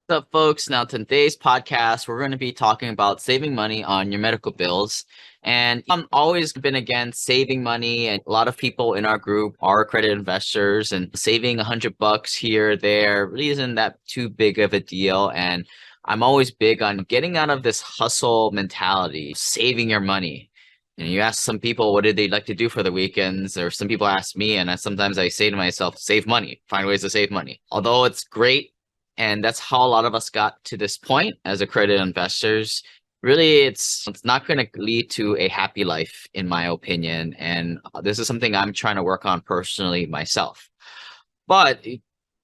What's up, folks? Now, today's podcast, we're going to be talking about saving money on your medical bills. And I've always been against saving money, and a lot of people in our group are accredited investors, and saving $100 here or there really isn't that too big of a deal. And I'm always big on getting out of this hustle mentality, saving your money. And you ask some people what did they like to do for the weekends, or some people ask me, and sometimes I say to myself, save money, find ways to save money. Although it's great, and that's how a lot of us got to this point as accredited investors. Really, it's not going to lead to a happy life, in my opinion. And this is something I'm trying to work on personally myself. But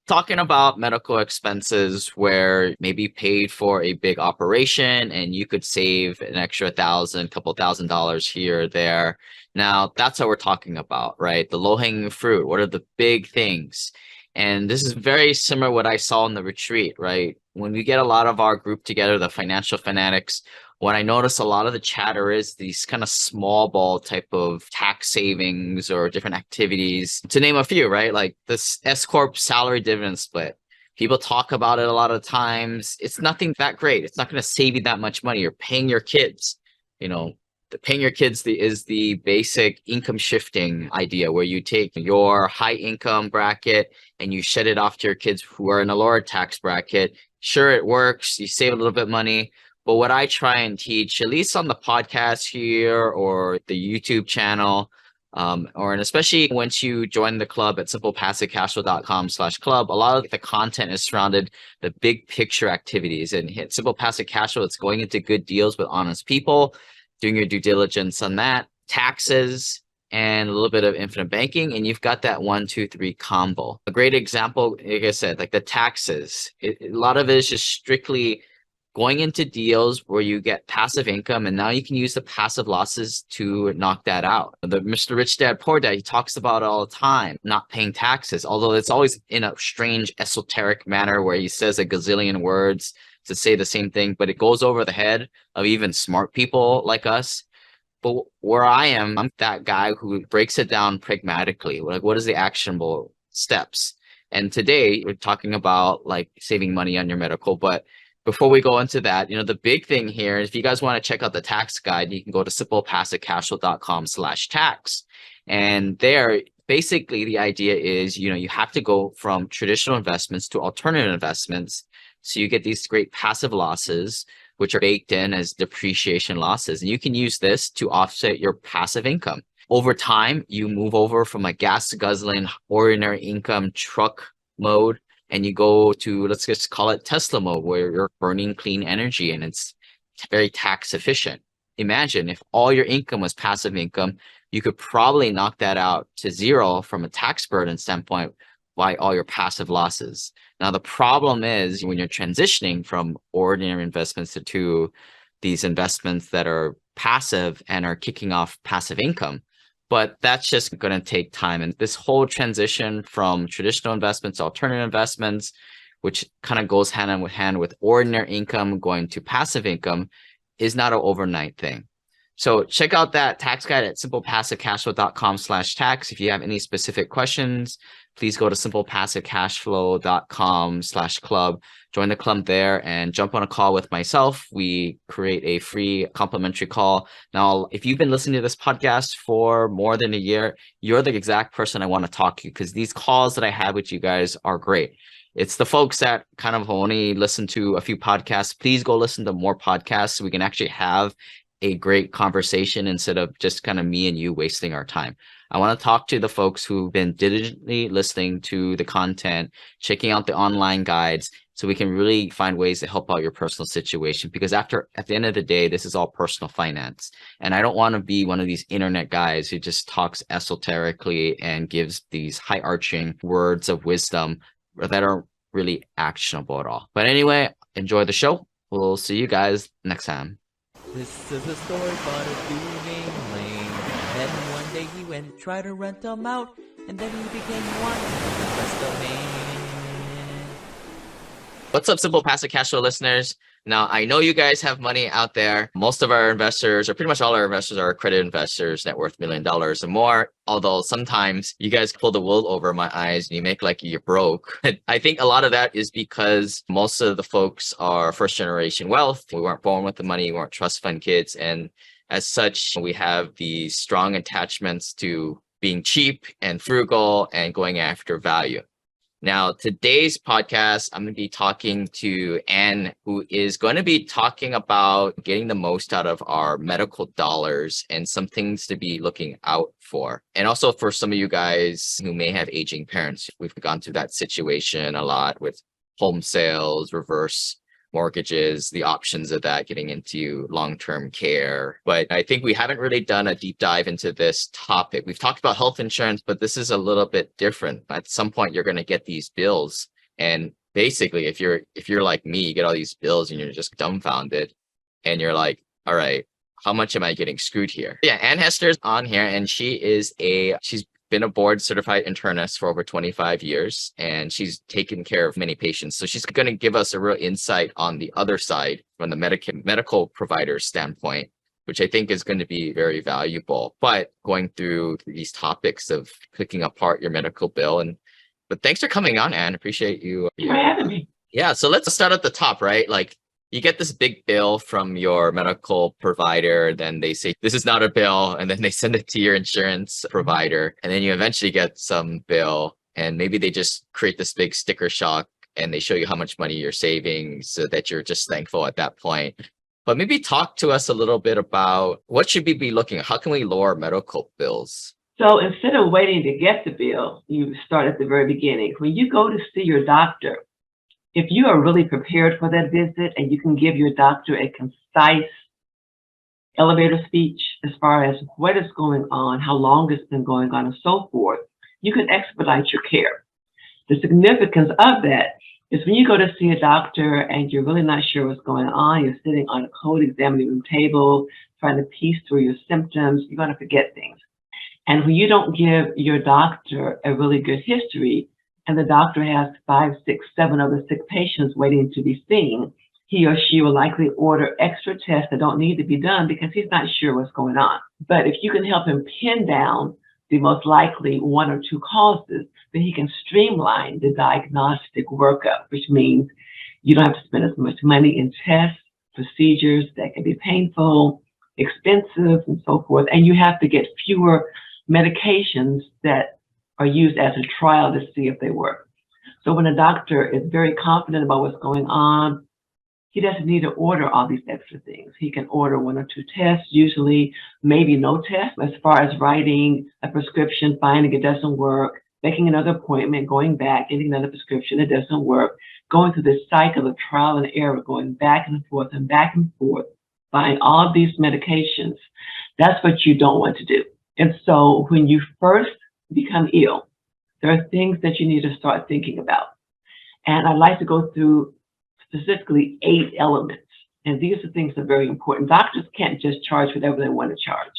talking about medical expenses where maybe paid for a big operation and you could save an extra couple $1,000 here or there. Now, that's what we're talking about, right? The low-hanging fruit. What are the big things? And this is very similar to what I saw in the retreat, right? When we get a lot of our group together, the financial fanatics, what I notice a lot of the chatter is these kind of small ball type of tax savings or different activities, to name a few, right? Like this S Corp salary dividend split. People talk about it a lot of times. It's nothing that great. It's not going to save you that much money. You're paying your kids, paying your kids is the basic income shifting idea where you take your high income bracket and you shed it off to your kids who are in a lower tax bracket. Sure, it works. You save a little bit of money. But what I try and teach, at least on the podcast here or the YouTube channel, and especially once you join the club at simplepassivecashflow.com/club, a lot of the content is surrounded the big picture activities. And hit Simple Passive Cashflow, it's going into good deals with honest people, doing your due diligence on that, taxes, and a little bit of infinite banking, and you've got that 1, 2, 3 combo. A great example, like I said, like the taxes. A lot of it is just strictly going into deals where you get passive income, and now you can use the passive losses to knock that out. The Mr. Rich Dad Poor Dad, he talks about it all the time, not paying taxes, although it's always in a strange esoteric manner where he says a gazillion words to say the same thing, but it goes over the head of even smart people like us. But where I am, I'm that guy who breaks it down pragmatically. Like, what is the actionable steps? And today we're talking about like saving money on your medical, but before we go into that, the big thing here, if you guys want to check out the tax guide, you can go to simplepassivecashflow.com/tax. And there, basically the idea is, you have to go from traditional investments to alternative investments. So you get these great passive losses, which are baked in as depreciation losses. And you can use this to offset your passive income. Over time, you move over from a gas guzzling, ordinary income truck mode, and you go to, let's just call it Tesla mode, where you're burning clean energy and it's very tax efficient. Imagine if all your income was passive income, you could probably knock that out to zero from a tax burden standpoint by all your passive losses. Now, the problem is when you're transitioning from ordinary investments to these investments that are passive and are kicking off passive income. But that's just going to take time. And this whole transition from traditional investments to alternative investments, which kind of goes hand in hand with ordinary income going to passive income, is not an overnight thing. So check out that tax guide at simplepassivecashflow.com/tax. If you have any specific questions, please go to simplepassivecashflow.com/club. Join the club there and jump on a call with myself. We create a free complimentary call. Now, if you've been listening to this podcast for more than a year, you're the exact person I want to talk to, because these calls that I have with you guys are great. It's the folks that kind of only listen to a few podcasts. Please go listen to more podcasts so we can actually have a great conversation instead of just kind of me and you wasting our time. I want to talk to the folks who've been diligently listening to the content, checking out the online guides, so we can really find ways to help out your personal situation. Because at the end of the day, this is all personal finance. And I don't want to be one of these internet guys who just talks esoterically and gives these high arching words of wisdom that aren't really actionable at all. But anyway, enjoy the show. We'll see you guys next time. This is a story about a dude named Lane. Then one day he went and tried to rent them out, and then he became one of the best of man. What's up, Simple Passive Cashflow listeners? Now, I know you guys have money out there. Most of our investors, or pretty much all our investors, are accredited investors, net worth $1 million or more. Although sometimes you guys pull the wool over my eyes and you make like you're broke. I think a lot of that is because most of the folks are first generation wealth. We weren't born with the money, we weren't trust fund kids. And as such, we have these strong attachments to being cheap and frugal and going after value. Now, today's podcast, I'm going to be talking to Anne, who is going to be talking about getting the most out of our medical dollars and some things to be looking out for. And also for some of you guys who may have aging parents, we've gone through that situation a lot with home sales, reverse mortgages, the options of that, getting into long-term care. But I think we haven't really done a deep dive into this topic. We've talked about health insurance, but this is a little bit different. At some point, you're going to get these bills. And basically, if you're like me, you get all these bills and you're just dumbfounded. And you're like, all right, how much am I getting screwed here? Yeah, Anne Hester's on here, and she's been a board certified internist for over 25 years, and she's taken care of many patients. So she's going to give us a real insight on the other side from the medical provider standpoint, which I think is going to be very valuable. But going through these topics of picking apart your medical bill, but thanks for coming on, Anne. Appreciate you. Thanks for having me. Yeah, so let's start at the top, right? Like, you get this big bill from your medical provider, then they say, this is not a bill, and then they send it to your insurance provider, and then you eventually get some bill, and maybe they just create this big sticker shock, and they show you how much money you're saving so that you're just thankful at that point. But maybe talk to us a little bit about what should we be looking at? How can we lower medical bills? So instead of waiting to get the bill, you start at the very beginning. When you go to see your doctor, if you are really prepared for that visit and you can give your doctor a concise elevator speech as far as what is going on, how long it's been going on, and so forth, you can expedite your care. The significance of that is when you go to see a doctor and you're really not sure what's going on, you're sitting on a cold examining room table, trying to piece through your symptoms, you're going to forget things. And when you don't give your doctor a really good history, and the doctor has 5, 6, 7 other sick patients waiting to be seen, he or she will likely order extra tests that don't need to be done because he's not sure what's going on. But if you can help him pin down the most likely 1 or 2 causes, then he can streamline the diagnostic workup, which means you don't have to spend as much money in tests, procedures that can be painful, expensive, and so forth. And you have to get fewer medications that are used as a trial to see if they work. So when a doctor is very confident about what's going on, he doesn't need to order all these extra things. He can order 1 or 2 tests, usually maybe no tests, as far as writing a prescription, finding it doesn't work, making another appointment, going back, getting another prescription, it doesn't work, going through this cycle of trial and error, going back and forth, buying all of these medications. That's what you don't want to do. And so when you first become ill, there are things that you need to start thinking about. And I'd like to go through specifically 8 elements. And these are things that are very important. Doctors can't just charge whatever they want to charge.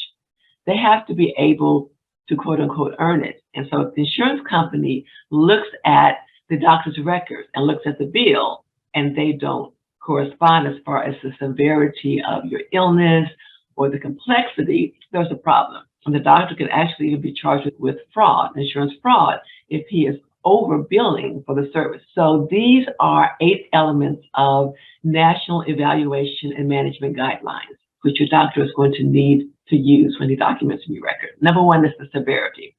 They have to be able to quote unquote earn it. And so if the insurance company looks at the doctor's records and looks at the bill and they don't correspond as far as the severity of your illness or the complexity, there's a problem. And the doctor can actually even be charged with fraud, insurance fraud, if he is overbilling for the service. So these are 8 elements of National Evaluation and Management Guidelines, which your doctor is going to need to use when he documents your record. Number 1 is the severity.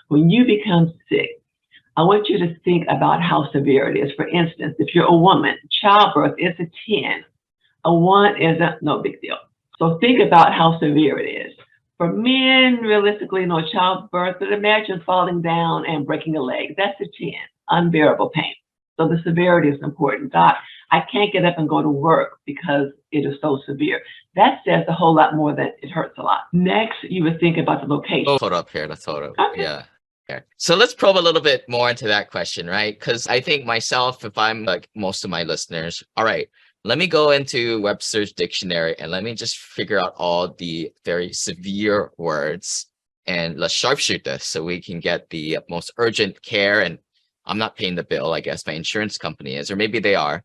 When you become sick, I want you to think about how severe it is. For instance, if you're a woman, childbirth is a 10. A 1 is no big deal. So think about how severe it is. For men, realistically, no childbirth, but imagine falling down and breaking a leg. That's a 10, unbearable pain. So the severity is important. Doc, I can't get up and go to work because it is so severe. That says a whole lot more than it hurts a lot. Next, you would think about the location. Oh, hold up here. Let's hold up. Okay. Yeah. Okay. So let's probe a little bit more into that question, right? Because I think myself, if I'm like most of my listeners, all right, let me go into Webster's dictionary and let me just figure out all the very severe words and let's sharpshoot this so we can get the most urgent care. And I'm not paying the bill, I guess my insurance company is, or maybe they are.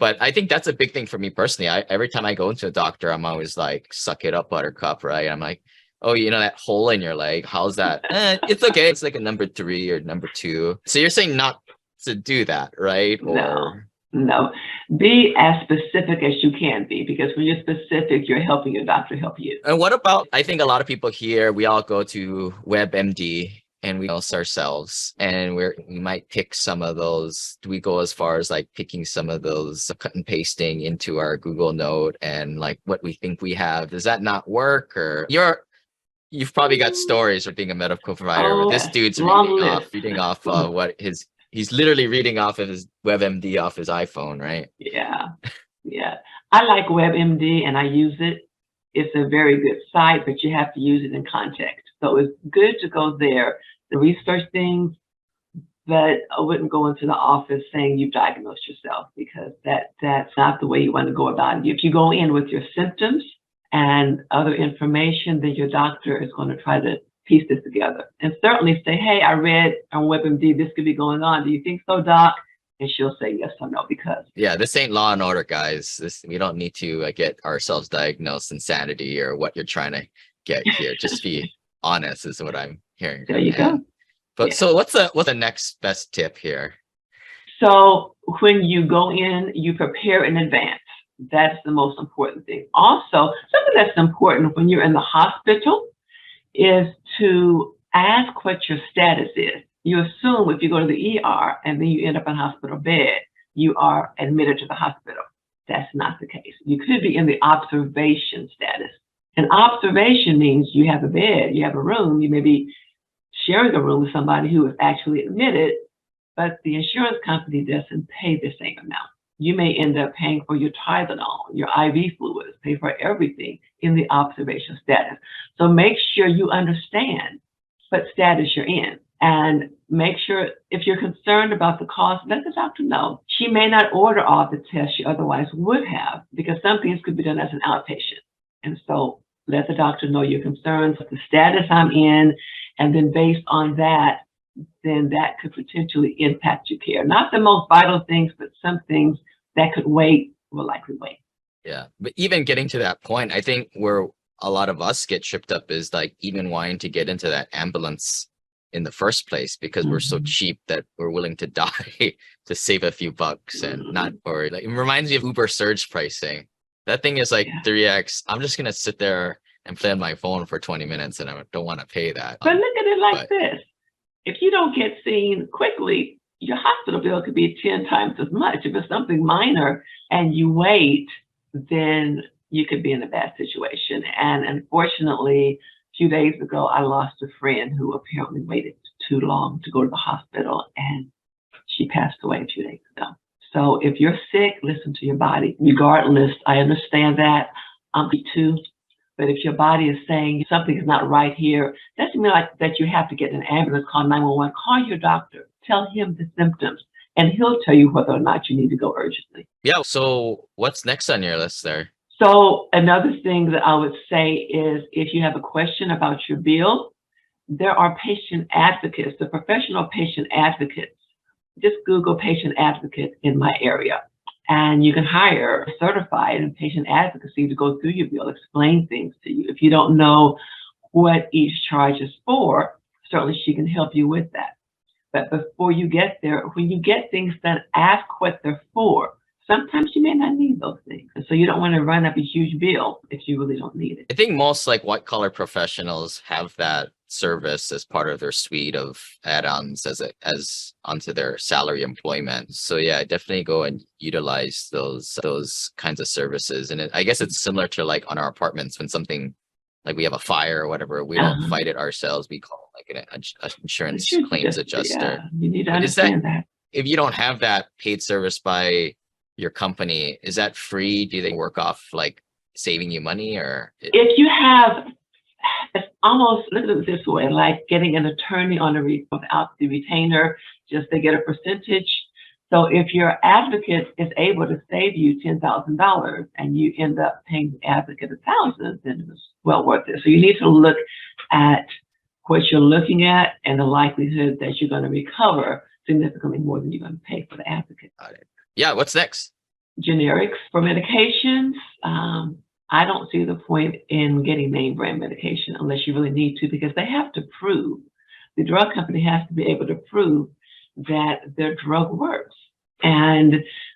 But I think that's a big thing for me personally. Every time I go into a doctor, I'm always like, suck it up, buttercup, right? I'm like, oh, that hole in your leg, how's that? It's okay. It's like a number 3 or number 2. So you're saying not to do that, right? No. Be as specific as you can be, because when you're specific, you're helping your doctor help you. And what about, I think a lot of people here, we all go to WebMD and we host ourselves, and we might pick some of those. Do we go as far as like picking some of those, cut and pasting into our Google Note and like what we think we have? Does that not work? Or you've probably got stories of being a medical provider, but this dude's reading off what he's literally reading off of his WebMD off his iPhone, right? Yeah. I like WebMD and I use it. It's a very good site, but you have to use it in context. So it's good to go there to research things, but I wouldn't go into the office saying you've diagnosed yourself, because that's not the way you want to go about it. If you go in with your symptoms and other information, then your doctor is going to try to piece this together and certainly say, hey, I read on WebMD this could be going on. Do you think so, doc? And she'll say yes or no, because this ain't Law and Order, guys. We don't need to get ourselves diagnosed insanity or what you're trying to get here. Just be honest is what I'm hearing. There you go. But so what's the next best tip here? So when you go in, you prepare in advance. That's the most important thing. Also, something that's important when you're in the hospital is to ask what your status is. You assume if you go to the ER and then you end up in a hospital bed, you are admitted to the hospital. That's not the case. You could be in the observation status. And observation means you have a bed, you have a room, you may be sharing a room with somebody who is actually admitted, but the insurance company doesn't pay the same amount. You may end up paying for your Tylenol, your IV fluids, pay for everything in the observation status. So make sure you understand what status you're in, and make sure if you're concerned about the cost, let the doctor know. She may not order all the tests she otherwise would have, because some things could be done as an outpatient. And so let the doctor know your concerns, the status I'm in, and then based on that, then that could potentially impact your care. Not the most vital things, but some things that could wait will likely wait. Yeah, but even getting to that point, I think where a lot of us get tripped up is like even wanting to get into that ambulance in the first place, because we're so cheap that we're willing to die to save a few bucks and not, or like, it reminds me of Uber surge pricing. That thing is like 3x. I'm just gonna sit there and play on my phone for 20 minutes and I don't want to pay that. But look at it like this. If you don't get seen quickly, your hospital bill could be 10 times as much. If it's something minor and you wait, then you could be in a bad situation. And unfortunately, a few days ago, I lost a friend who apparently waited too long to go to the hospital, and she passed away a few days ago. So if you're sick, listen to your body. Regardless, I understand that. I'm too. But if your body is saying something is not right here, doesn't mean like that you have to get an ambulance, call 911, call your doctor, tell him the symptoms, and he'll tell you whether or not you need to go urgently. Yeah. So what's next on your list there? So another thing that I would say is if you have a question about your bill, there are patient advocates, the professional patient advocates. Just Google patient advocate in my area, and you can hire a certified patient advocacy to go through your bill, explain things to you. If you don't know what each charge is for, certainly she can help you with that. But before you get there, when you get things done, ask what they're for. Sometimes you may not need those things. And so you don't want to run up a huge bill if you really don't need it. I think most like white collar professionals have that service as part of their suite of add-ons as onto their salary employment. So yeah, definitely go and utilize those kinds of services. And I guess it's similar to like on our apartments when something like we have a fire or whatever, we don't fight it ourselves. We call like an insurance claims adjuster. Yeah, you need to understand that. If you don't have that paid service by your company, is that free? Do they work off like saving you money? Or if you have, it's almost, look at it this way, like getting an attorney on without the retainer, just they get a percentage. So if your advocate is able to save you $10,000 and you end up paying the advocate $1,000, then it's well worth it. So you need to look at what you're looking at and the likelihood that you're going to recover significantly more than you're going to pay for the advocate. Got it. Yeah, what's next? generics for medications. I don't see the point in getting name brand medication unless you really need to, because they have to prove, the drug company has to be able to prove that their drug works. And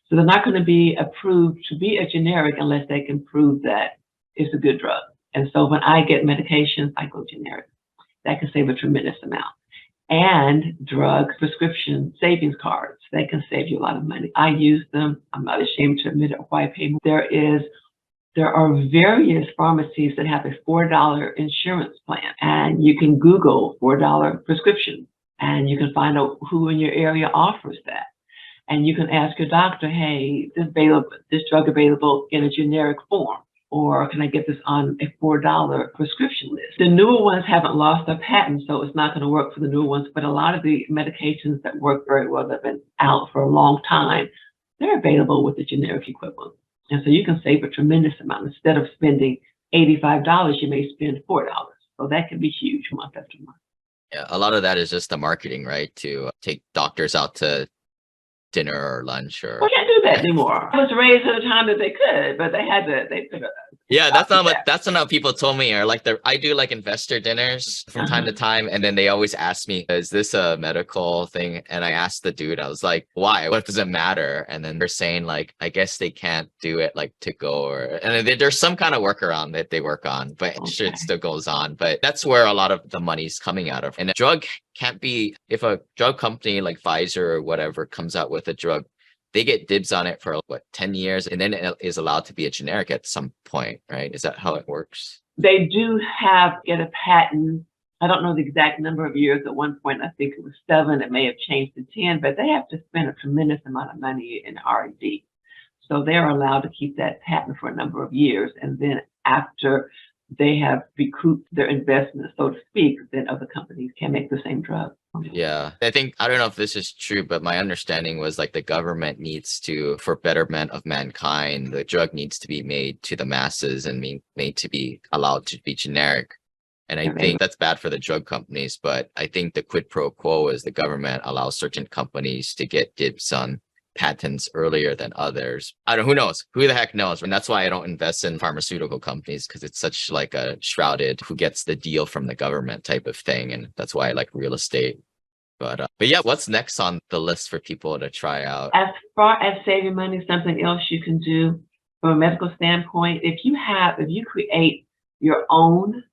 so they're not going to be approved to be a generic unless they can prove that it's a good drug. And so when I get medications, I go generic. That can save a tremendous amount. And drug prescription savings cards, they can save you a lot of money. I use them. I'm not ashamed to admit it. Why I pay more. There are various pharmacies that have a $4 insurance plan, and you can Google $4 prescription, and you can find out who in your area offers that. And you can ask your doctor, hey, this drug available in a generic form, or can I get this on a $4 prescription list? The newer ones haven't lost their patent, so it's not going to work for the newer ones, but a lot of the medications that work very well, that have been out for a long time, they're available with the generic equivalent. And so you can save a tremendous amount. Instead of spending $85, you may spend $4. So that can be huge month after month. Yeah, a lot of that is just the marketing, right? To take doctors out to dinner or lunch or. We can't do that anymore. I was raised at a time that they could, but they took a. Yeah, that's not what people told me. Or like I do like investor dinners from time to time, and then they always ask me, "Is this a medical thing?" And I asked the dude, I was like, "Why? What does it matter?" And then they're saying like, "I guess they can't do it like to go," or and there's some kind of workaround that they work on, but I'm sure it still goes on. But that's where a lot of the money's coming out of. And a drug can't be, if a drug company like Pfizer or whatever comes out with a drug, they get dibs on it for 10 years, and then it is allowed to be a generic at some point, right? Is that how it works? They do get a patent. I don't know the exact number of years. At one point, I think it was 7. It may have changed to 10, but they have to spend a tremendous amount of money in R&D. So they're allowed to keep that patent for a number of years. And then after they have recouped their investment, so to speak, then other companies can make the same drug. Yeah, I don't know if this is true, but my understanding was like the government needs to, for betterment of mankind, the drug needs to be made to the masses and made to be allowed to be generic. And I think that's bad for the drug companies, but I think the quid pro quo is the government allows certain companies to get dibs on patents earlier than others. Who knows? Who the heck knows? And that's why I don't invest in pharmaceutical companies, because it's such like a shrouded who gets the deal from the government type of thing. And that's why I like real estate. But yeah, what's next on the list for people to try out? As far as saving money, something else you can do from a medical standpoint, if you create your own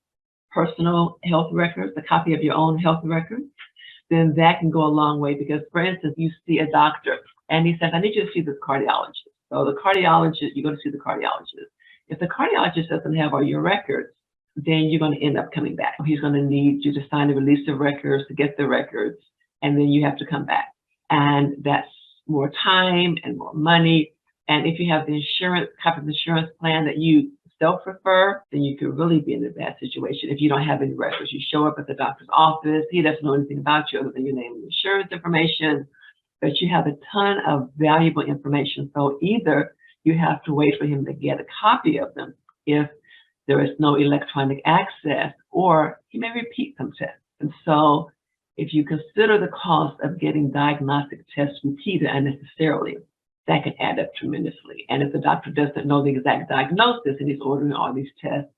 personal health records, a copy of your own health records, then that can go a long way. Because, for instance, you see a doctor and he says, I need you to see this cardiologist. So the cardiologist, you go to see the cardiologist. If the cardiologist doesn't have all your records, then you're going to end up coming back. He's going to need you to sign a release of records to get the records, and then you have to come back. And that's more time and more money. And if you have the copy of the insurance plan that you self-refer, then you could really be in a bad situation if you don't have any records. You show up at the doctor's office, he doesn't know anything about you other than your name and insurance information, but you have a ton of valuable information. So either you have to wait for him to get a copy of them if there is no electronic access, or he may repeat some tests. And so if you consider the cost of getting diagnostic tests repeated unnecessarily, that can add up tremendously. And if the doctor doesn't know the exact diagnosis and he's ordering all these tests,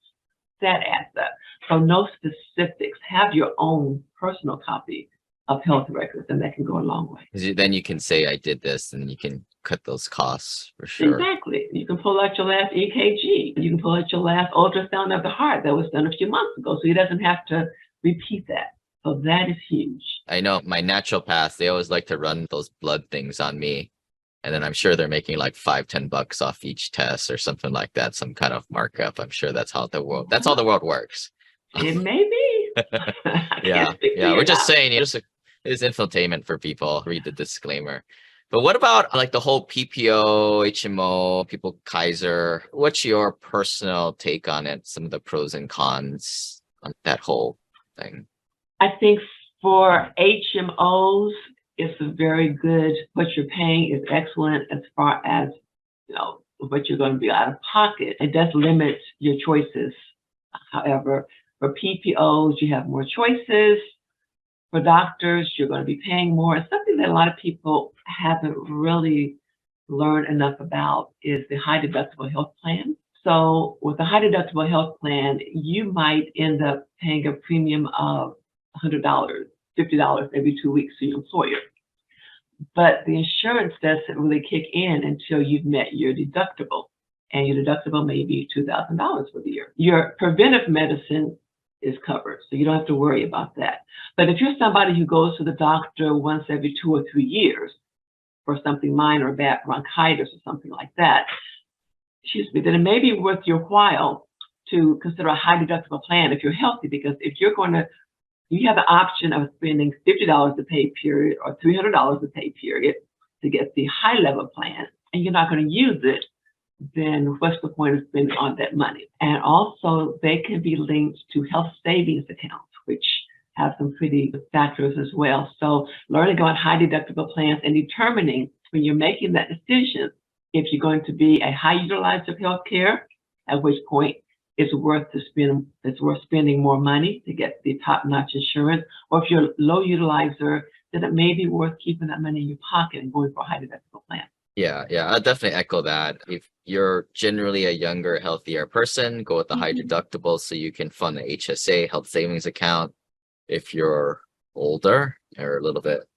that adds up. So no specifics. Have your own personal copy of health records, and that can go a long way. Then you can say, I did this, and you can cut those costs for sure. Exactly. You can pull out your last EKG. You can pull out your last ultrasound of the heart that was done a few months ago, so he doesn't have to repeat that. So that is huge. I know my naturopath, they always like to run those blood things on me. And then I'm sure they're making like $5-10 off each test or something like that, some kind of markup. I'm sure that's how the world works. It may be. Yeah. We're just saying, it's infotainment for people. Read the disclaimer. But what about like the whole PPO, HMO, people Kaiser? What's your personal take on it? Some of the pros and cons on that whole thing? I think for HMOs, it's a very good, what you're paying is excellent as far as, what you're going to be out of pocket. It does limit your choices. However, for PPOs, you have more choices. For doctors, you're going to be paying more. It's something that a lot of people haven't really learn enough about is the high deductible health plan. So with a high deductible health plan, you might end up paying a premium of $100, $50 every 2 weeks to your employer. But the insurance doesn't really kick in until you've met your deductible. And your deductible may be $2,000 for the year. Your preventive medicine is covered, so you don't have to worry about that. But if you're somebody who goes to the doctor once every 2 or 3 years for something minor, bad bronchitis or something like that, then it may be worth your while to consider a high deductible plan if you're healthy, because if you have the option of spending $50 to pay period or $300 to pay period to get the high level plan, and you're not going to use it, then what's the point of spending all that money? And also they can be linked to health savings accounts, which have some pretty good factors as well. So learning about high deductible plans and determining when you're making that decision if you're going to be a high utilizer of healthcare, at which point it's worth spending more money to get the top-notch insurance, or if you're a low utilizer, then it may be worth keeping that money in your pocket and going for a high deductible plan. Yeah, I definitely echo that. If you're generally a younger, healthier person, go with the high deductible so you can fund the HSA, health savings account. If you're older or a little bit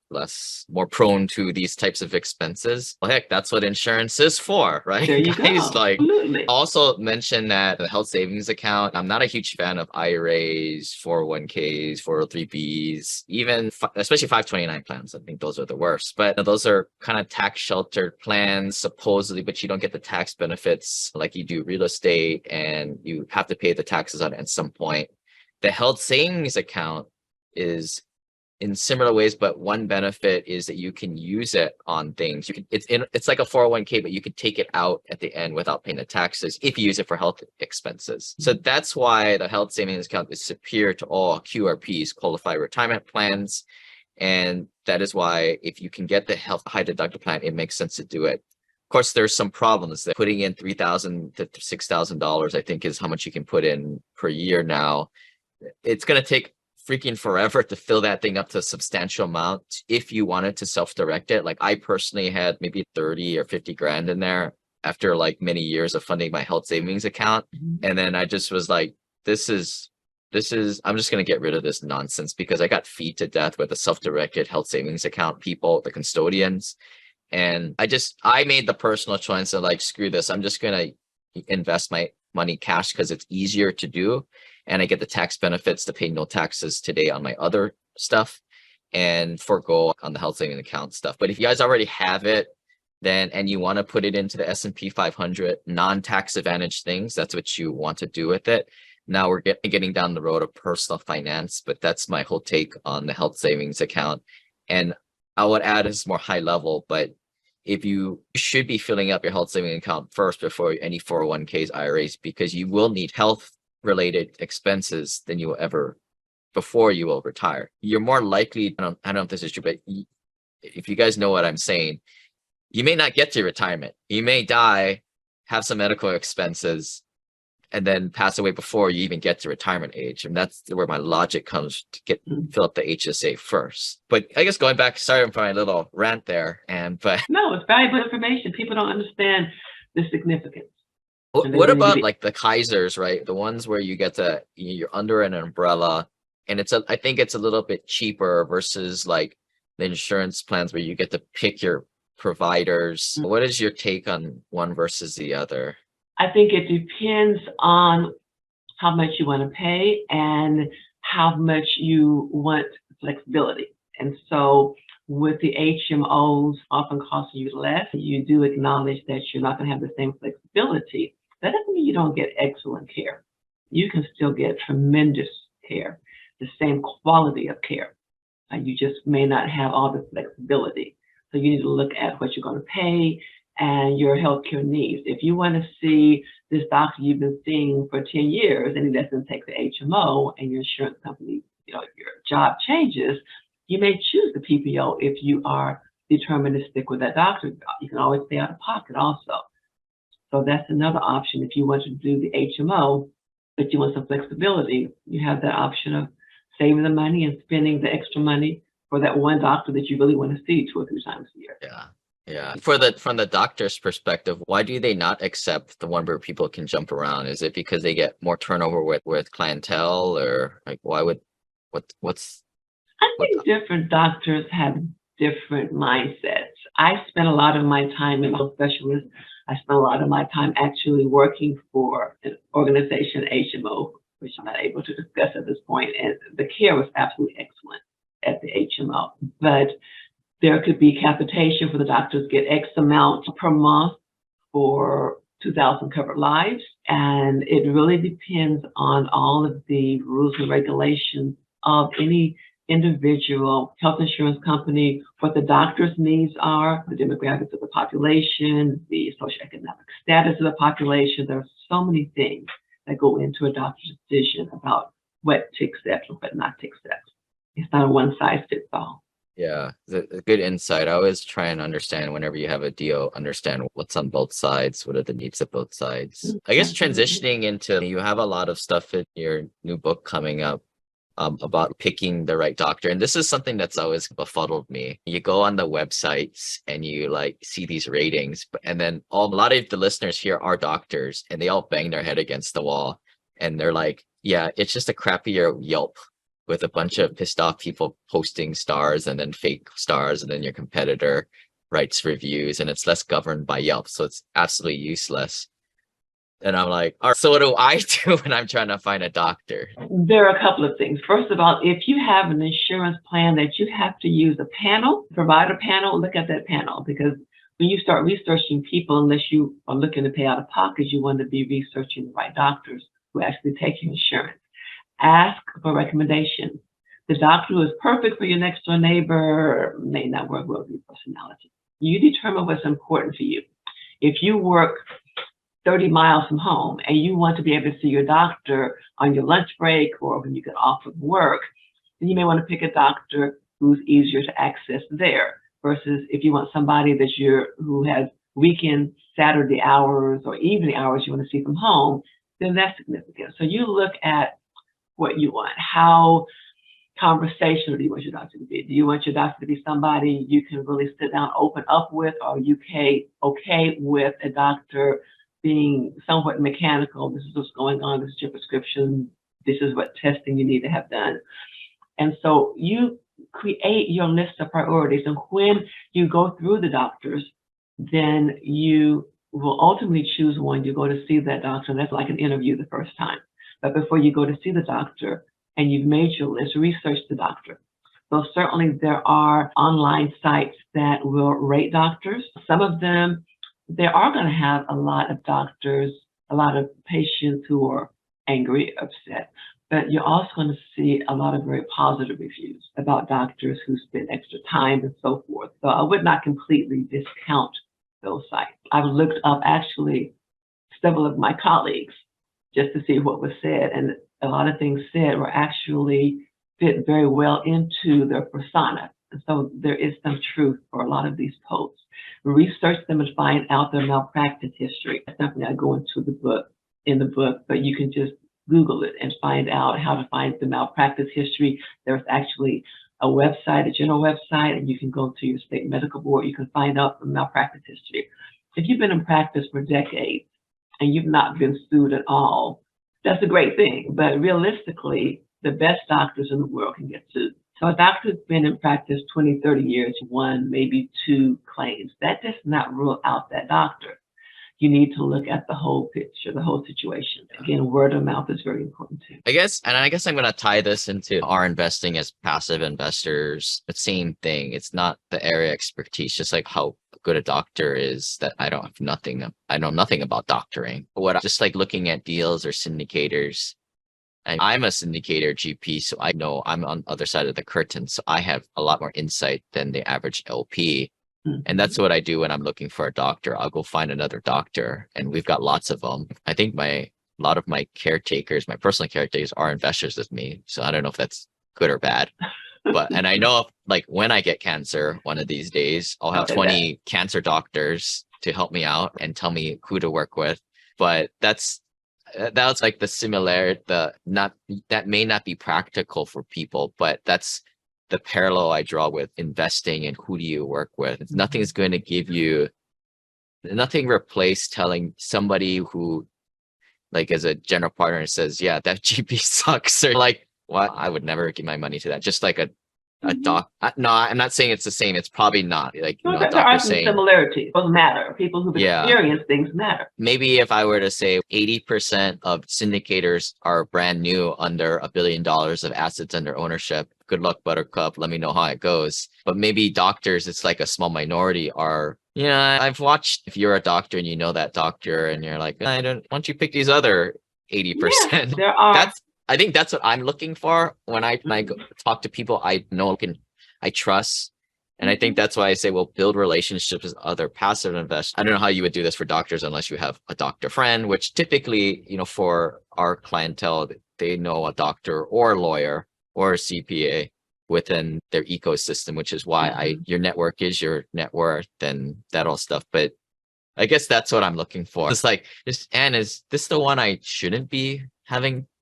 more prone to these types of expenses, well, heck, that's what insurance is for, right? There you Guys, go. like, Absolutely. also mention that the health savings account, I'm not a huge fan of IRAs, 401ks, 403bs, even especially 529 plans. I think those are the worst, but those are kind of tax sheltered plans supposedly, but you don't get the tax benefits like you do real estate, and you have to pay the taxes on it at some point. The health savings account is in similar ways, but one benefit is that you can use it on things. It's like a 401k, but you can take it out at the end without paying the taxes if you use it for health expenses. So that's why the health savings account is superior to all QRPs, qualified retirement plans. And that is why if you can get the high deductible plan, it makes sense to do it. Of course, there's some problems that putting in $3,000 to $6,000, I think, is how much you can put in per year now. It's going to take freaking forever to fill that thing up to a substantial amount if you wanted to self-direct it. Like I personally had maybe 30 or 50 grand in there after like many years of funding my health savings account. And then I just was like, this is I'm just going to get rid of this nonsense, because I got feed to death with the self-directed health savings account people, the custodians. And I made the personal choice of like, screw this. I'm just going to invest my money cash because it's easier to do. And I get the tax benefits to pay no taxes today on my other stuff and forego on the health savings account stuff. But if you guys already have it, and you want to put it into the S&P 500 non-tax advantage things, that's what you want to do with it. Now we're getting down the road of personal finance, but that's my whole take on the health savings account. And I would add is more high level, but if you should be filling up your health savings account first before any 401ks, IRAs, because you will need health related expenses than you will ever before you will retire. You're more likely, I don't know if this is true, but if you guys know what I'm saying, you may not get to retirement. You may die, have some medical expenses, and then pass away before you even get to retirement age. And that's where my logic comes to fill up the HSA first. But I guess going back, sorry for my little rant there. But no, it's valuable information. People don't understand the significance. What about like the Kaisers, right? The ones where you get to, you're under an umbrella, and I think it's a little bit cheaper versus like the insurance plans where you get to pick your providers. What is your take on one versus the other? I think it depends on how much you want to pay and how much you want flexibility. And so with the HMOs often costing you less, you do acknowledge that you're not going to have the same flexibility. That doesn't mean you don't get excellent care. You can still get tremendous care, the same quality of care. You just may not have all the flexibility. So you need to look at what you're going to pay and your healthcare needs. If you want to see this doctor you've been seeing for 10 years and he doesn't take the HMO, and your insurance company, your job changes, you may choose the PPO if you are determined to stick with that doctor. You can always pay out of pocket also. So that's another option. If you want to do the HMO, but you want some flexibility, you have that option of saving the money and spending the extra money for that one doctor that you really want to see 2 or 3 times a year. Yeah. Yeah. From the doctor's perspective, why do they not accept the one where people can jump around? Is it because they get more turnover with clientele, or like why would what's I what think different doctors have different mindsets. I spent a lot of my time in health specialist. I spent a lot of my time actually working for an organization, HMO, which I'm not able to discuss at this point. And the care was absolutely excellent at the HMO. But there could be capitation for the doctors get X amount per month for 2,000 covered lives. And it really depends on all of the rules and regulations of any individual health insurance company, what the doctor's needs are, the demographics of the population, the socioeconomic status of the population. There are so many things that go into a doctor's decision about what to accept and what not to accept. It's not a one size fits all. Yeah, a good insight. I always try and understand whenever you have a deal, understand what's on both sides, what are the needs of both sides. I guess Absolutely. transitioning into, you have a lot of stuff in your new book coming up, about picking the right doctor. And this is something that's always befuddled me. You go on the websites and you like see these ratings, and then a lot of the listeners here are doctors and they all bang their head against the wall. And they're like, yeah, it's just a crappier Yelp with a bunch of pissed off people posting stars and then fake stars, and then your competitor writes reviews, and it's less governed by Yelp. So it's absolutely useless. And I'm like, all right, so what do I do when I'm trying to find a doctor? There are a couple of things. First of all, if you have an insurance plan that you have to use a panel, provider panel, look at that panel, because when you start researching people, unless you are looking to pay out of pocket, you want to be researching the right doctors who actually take your insurance. Ask for recommendations. The doctor who is perfect for your next door neighbor may not work well with your personality. You determine what's important to you. If you work 30 miles from home and you want to be able to see your doctor on your lunch break or when you get off of work, then you may want to pick a doctor who's easier to access there, versus if you want somebody who has weekend Saturday hours or evening hours you want to see from home, then that's significant. So you look at what you want. How conversational do you want your doctor to be? Do you want your doctor to be somebody you can really sit down, open up with, or are you okay with a doctor being somewhat mechanical? This is what's going on. This is your prescription. This is what testing you need to have done. And so you create your list of priorities. And when you go through the doctors, then you will ultimately choose one. You go to see that doctor. And that's like an interview the first time. But before you go to see the doctor and you've made your list, research the doctor. So certainly there are online sites that will rate doctors. Some of them, they are going to have a lot of doctors, a lot of patients who are angry, upset. But you're also going to see a lot of very positive reviews about doctors who spend extra time and so forth. So I would not completely discount those sites. I've looked up actually several of my colleagues just to see what was said. And a lot of things said were actually fit very well into their persona. And so there is some truth for a lot of these posts. Research them and find out their malpractice history. That's something I go into in the book, but you can just Google it and find out how to find the malpractice history. There's actually a website, a general website, and you can go to your state medical board. You can find out the malpractice history. If you've been in practice for decades and you've not been sued at all, that's a great thing. But realistically, the best doctors in the world can get sued. So a doctor's been in practice 20, 30 years, one, maybe two claims. That does not rule out that doctor. You need to look at the whole picture, the whole situation. Again, word of mouth is very important too. I guess I'm going to tie this into our investing as passive investors. The same thing. It's not the area expertise, just like how good a doctor is, that I know nothing about doctoring. What just like looking at deals or syndicators. And I'm a syndicator GP, so I know I'm on the other side of the curtain. So I have a lot more insight than the average LP. And that's what I do when I'm looking for a doctor. I'll go find another doctor, and we've got lots of them. I think a lot of my caretakers, my personal caretakers, are investors with me. So I don't know if that's good or bad. And I know like when I get cancer, one of these days, I'll have 20 cancer doctors to help me out and tell me who to work with. But that's like the similarity, that may not be practical for people, but that's the parallel I draw with investing and who do you work with. Nothing's going to give you, nothing replace telling somebody who like as a general partner says, yeah, that GP sucks, or like, what? I would never give my money to that. Just like a doc. No, I'm not saying it's the same. It's probably not. Like, you know, a there are doctor some saying, similarities. Those matter. People who've yeah, experienced things matter. maybe if I were to say 80% of syndicators are brand new under $1 billion of assets under ownership. Good luck, Buttercup. Let me know how it goes. But maybe doctors, it's like a small minority are, yeah, I've watched, if you're a doctor and you know that doctor and you're like, I don't, why don't you pick these other 80%? Yeah, there are. I think that's what I'm looking for when I go talk to people I know I trust. And I think that's why I say, well, build relationships with other passive investors. I don't know how you would do this for doctors unless you have a doctor friend, which typically, you know, for our clientele, they know a doctor or a lawyer or a CPA within their ecosystem, which is why your network is your net worth and that all stuff. But I guess that's what I'm looking for. It's like, Anne, is this the one I shouldn't be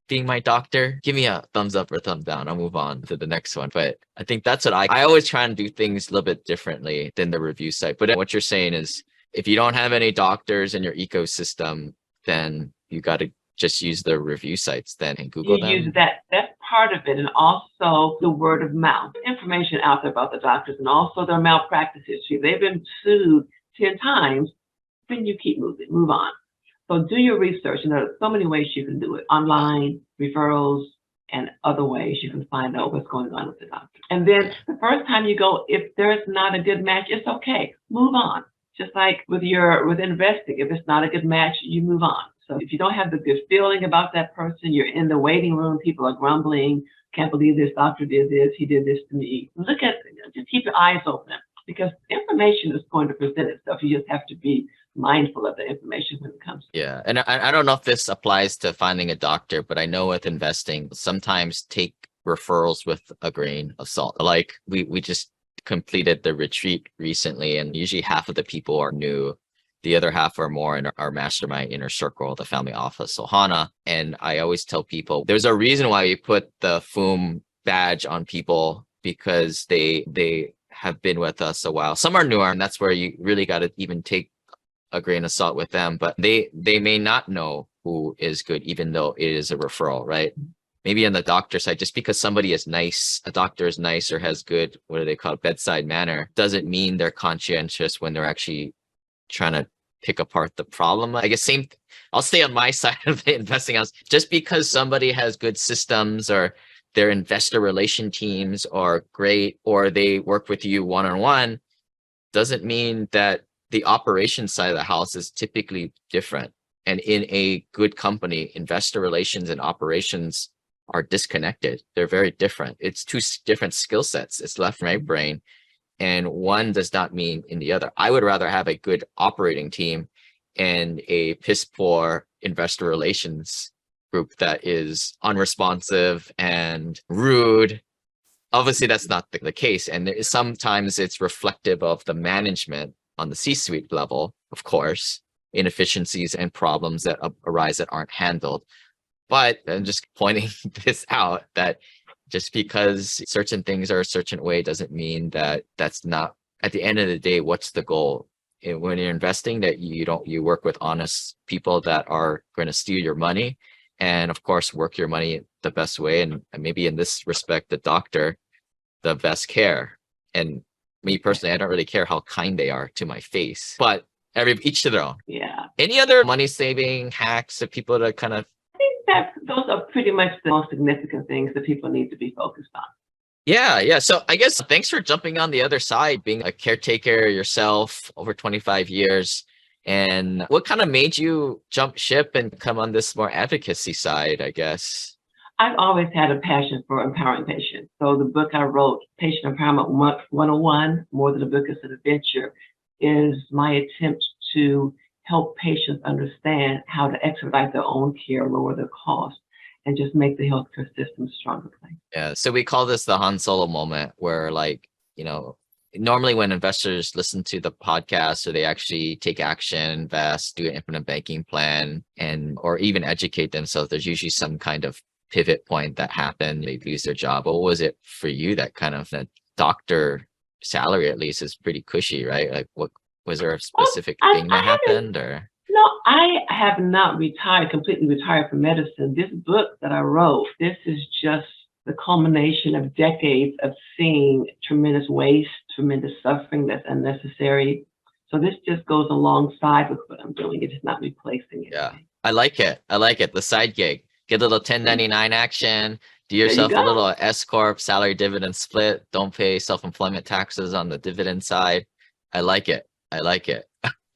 being my doctor? Give me a thumbs up or thumbs down. I'll move on to the next one. But I think that's what I always try and do things a little bit differently than the review site. But what you're saying is if you don't have any doctors in your ecosystem, then you got to just use the review sites then and Google them. Use that. That's part of it. And also the word of mouth, information out there about the doctors and also their malpractice history. They've been sued 10 times. Then you keep moving, move on. So do your research. And there are so many ways you can do it. Online, referrals, and other ways you can find out what's going on with the doctor. And then the first time you go, if there's not a good match, it's okay. Move on. Just like with investing, if it's not a good match, you move on. So if you don't have the good feeling about that person, you're in the waiting room, people are grumbling, can't believe this doctor did this, he did this to me. Just keep your eyes open because information is going to present itself. You just have to be mindful of the information when it comes to Yeah. And I don't know if this applies to finding a doctor, but I know with investing, sometimes take referrals with a grain of salt. Like we just completed the retreat recently, and usually half of the people are new. The other half are more in our mastermind inner circle, the family office, Ohana. And I always tell people there's a reason why we put the FOOM badge on people, because they have been with us a while. Some are newer, and that's where you really got to even take a grain of salt with them, but they may not know who is good, even though it is a referral, right? Maybe on the doctor side, just because somebody is nice, a doctor is nice or has good, what do they call it, bedside manner, doesn't mean they're conscientious when they're actually trying to pick apart the problem. I guess I'll stay on my side of the investing house. Just because somebody has good systems or their investor relation teams are great, or they work with you one-on-one, doesn't mean that the operation side of the house is typically different. And in a good company, investor relations and operations are disconnected. They're very different. It's two different skill sets. It's left and right brain. And one does not mean in the other. I would rather have a good operating team and a piss poor investor relations group that is unresponsive and rude. Obviously, that's not the case. And sometimes it's reflective of the management on the C-suite level, of course, inefficiencies and problems that arise that aren't handled. But I'm just pointing this out, that just because certain things are a certain way doesn't mean that that's not, at the end of the day, what's the goal? When you're investing, that you work with honest people that are going to steal your money, and of course work your money the best way. And maybe in this respect, the doctor, the best care. And me personally, I don't really care how kind they are to my face, but each to their own. Yeah. Any other money saving hacks that people to kind of? I think those are pretty much the most significant things that people need to be focused on. Yeah. So I guess thanks for jumping on the other side, being a caretaker yourself over 25 years. And what kind of made you jump ship and come on this more advocacy side, I guess? I've always had a passion for empowering patients. So the book I wrote, Patient Empowerment 101, More Than a Book, It's an Adventure, is my attempt to help patients understand how to expedite their own care, lower their costs, and just make the healthcare system a stronger place. Yeah. So we call this the Han Solo moment, where normally when investors listen to the podcast or they actually take action, invest, do an infinite banking plan, or even educate themselves, there's usually some kind of pivot point that happened, they lose their job. What was it for you that kind of, the doctor salary at least is pretty cushy, right? Like, what was there a specific thing that happened, or? No, I have not completely retired from medicine. This book that I wrote, this is just the culmination of decades of seeing tremendous waste, tremendous suffering that's unnecessary. So this just goes alongside with what I'm doing. It is not replacing it. Yeah, I like it. I like it. The side gig. Get a little 1099 action. Do yourself a little S corp salary dividend split. Don't pay self-employment taxes on the dividend side. I like it. I like it.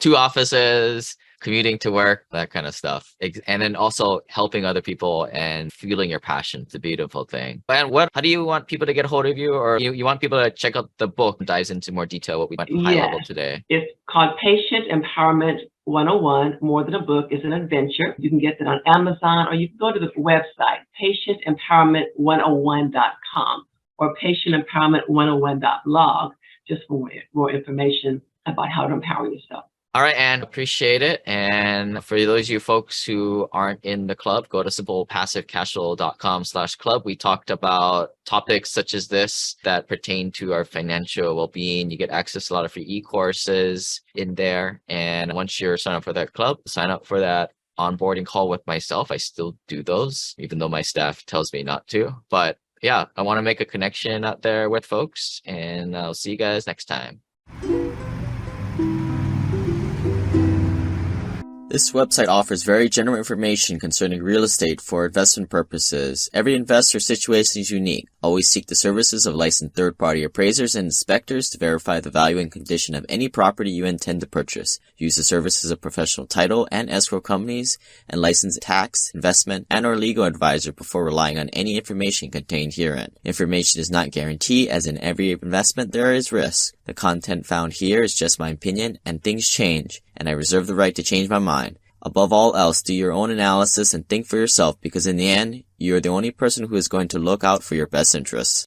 2 offices, commuting to work, that kind of stuff. And then also helping other people and fueling your passion. It's a beautiful thing. And how do you want people to get a hold of you? Or you want people to check out the book, dives into more detail what we went high level today? It's called Patient Empowerment 101, More Than a Book. It's an adventure. You can get it on Amazon, or you can go to the website, patientempowerment101.com or patientempowerment101.blog, just for more information about how to empower yourself. All right, and appreciate it. And for those of you folks who aren't in the club, go to simplepassivecashflow.com/club. We talked about topics such as this that pertain to our financial well-being. You get access to a lot of free e-courses in there. And once you're signed up for that club, sign up for that onboarding call with myself. I still do those, even though my staff tells me not to. But yeah, I want to make a connection out there with folks, and I'll see you guys next time. This website offers very general information concerning real estate for investment purposes. Every investor situation is unique. Always seek the services of licensed third-party appraisers and inspectors to verify the value and condition of any property you intend to purchase. Use the services of professional title and escrow companies and licensed tax, investment, and or legal advisor before relying on any information contained herein. Information is not guaranteed, as in every investment there is risk. The content found here is just my opinion, and things change, and I reserve the right to change my mind. Above all else, do your own analysis and think for yourself, because in the end, you are the only person who is going to look out for your best interests.